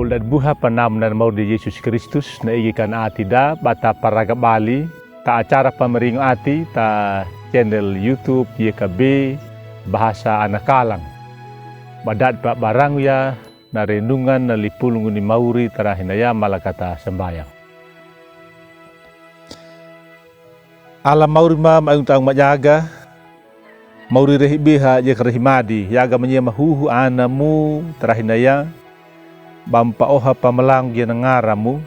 Ulat buha panam dan mau di Yesus Kristus na igikan ati da bata paraga Bali ta acara pameringo ati ta channel YouTube YKB Bahasa Anakalang. Badat pak barang ya na renungan na lipulungu ni Mauri tarahinaya malakata sembayang. Alam Mauri ma maung taong majaga Mauri rehibiha ya kerehimadi yaga manya mahuhu anamu tarahinaya bampa oha pamalang ya ngaramu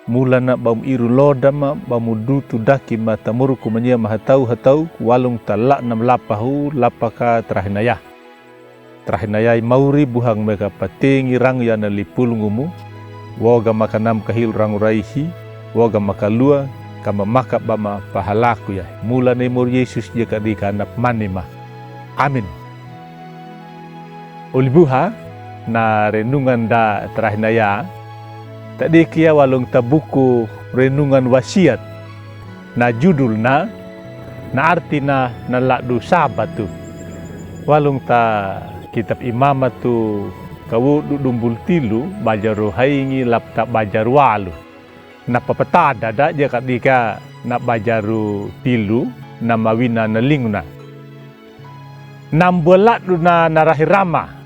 mula na bam iru lodama bamu dutu daki mata muruku manya mahatau walung talak nam lapahu lapaka tarahinaya Mauri buhang meka patingi rang ya na lipulungumu woga makanam kahil rangu raihi woga makalua kama maka bama pahalaku ya mula ni mur Yesus ya kadika nap manima amin. Ulibuha na renungan da terahinaya tadi kia walung tabuku renungan wasiat na judul na arti na lakdu sabatu walung ta kitab imamatu kawu dumbul tilu bajaru haingi lapta bajaru walu na papatada da dia kadika na bajaru tilu na mawina na linguna nambulat na narahirama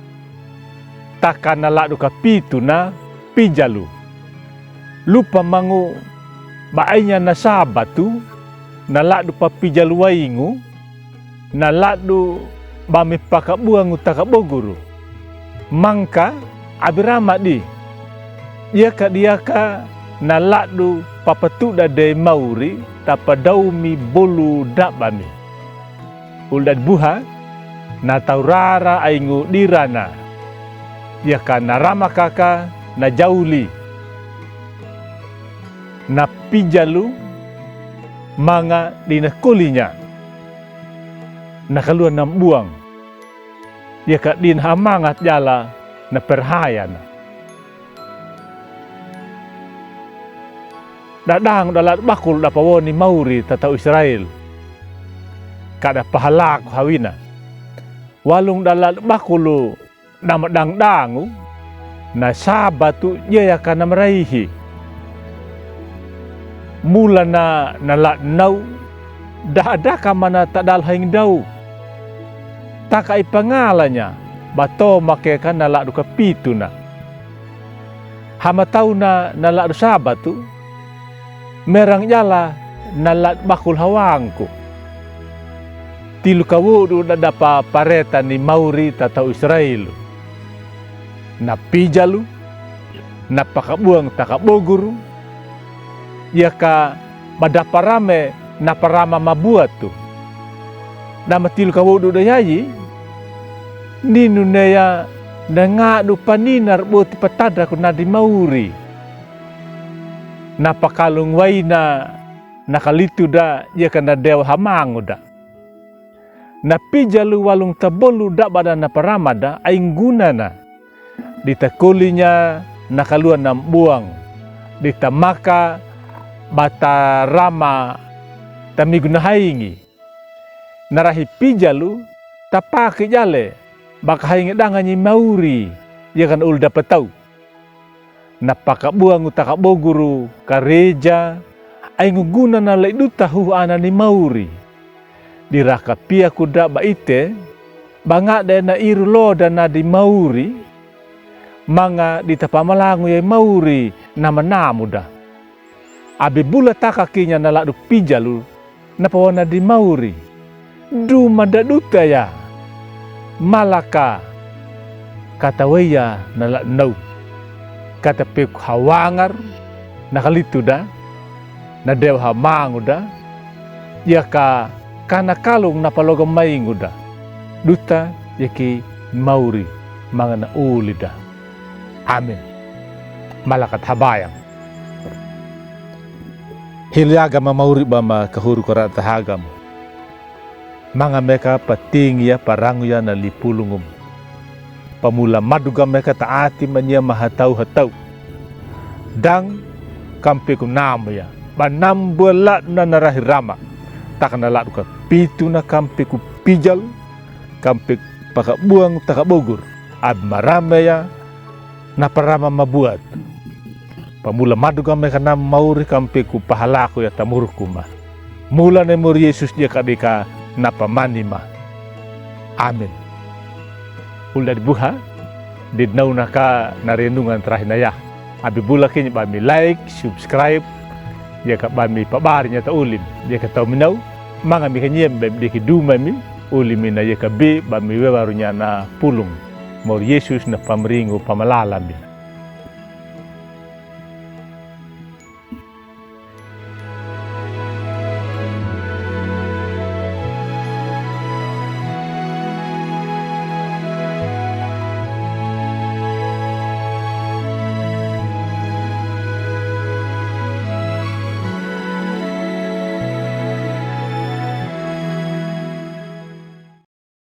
taka na ladu kapitu na pijalu lupa mangu baainya na sabatu na ladu papijalu waingu na ladu bami pakabuangu takaboguru mangka abirama di dia na ladu papatu da de Mauri tapadaumi bolu dabami uldad buha na taurara aingu dirana ya kana rama kaka na jauli na pijalu manga dinakulinya na kaluan nam buang ya ka din hamangat jala na perhayana dadang dalat bakul da pawoni Mauri tatau Israel kada pahalak hawina walung dalat bakulu nama dangdangu na sabatu ya kana maraihi mula na lat nau da ada kamana tadal haing dau takai pangalanya bato make kana lat duka pituna hama tau na lat sabatu merang jala nalat bakul hawangku tilu kawudu dadapa pareta ni Mauri tatau Israel na pijalu na pakabuang takaboguru ya ka badaparame na parama mabuatu nama tilu kawudu dayayi ninu neya nangadu paninar boti patada kuna di Mauri napakalung waina nakalitu da ya kana dewa hamangu da na pijalu walung tabolu da badan na paramada aing gunana ditakulinya nakaluan nam buang ditamaka bata rama tamiguna haingi narahi pijalu tapaki jale baka haingi danganyi Mauri ya kan ul dapat tahu napakabuang utakaboguru kareja ay nguguna na laiduta huana ni Mauri diraka pia kuda baite banga da na irulo dan na di Mauri manga ditapamalangu ya Mauri nama namuda abi bula takakinya na ladu pijalu napawana di Mauri duma daduta ya malaka katawaya na nau kata pek hawangar nakalitu da na dew hamangu da ya ka kana kalung napaloga maingu da duta yaki Mauri mangana ulida amin malakat habayang hilyaga Mauri bama kahuru korata hagam manga meka pating ya parangu ya na lipulungum pamula maduga mereka taati manya mahatau hatau dang kampe ku nama ya banam belat na narahirama tak nalat ka pitu na kampe ku pijal kampe paka buang taka bogur ab marame ya na parama mabuat. Pamula madu kami kana mauri kampe ku pahalaku ya tamurku ma. Mula nemur Yesus dia kadika na pamanima. Amin. Ulah dibuha di naunaka na renungan terakhir ya. Abi bula kini bami like, subscribe, dia ka bami pabarinya ta ulim. Dia ka tau minau, manga mi kanyem bam dia ki duma mi, ulim na dia ka be bami wewarunya na pulung. Mor Yesus na pamringo pamalalami.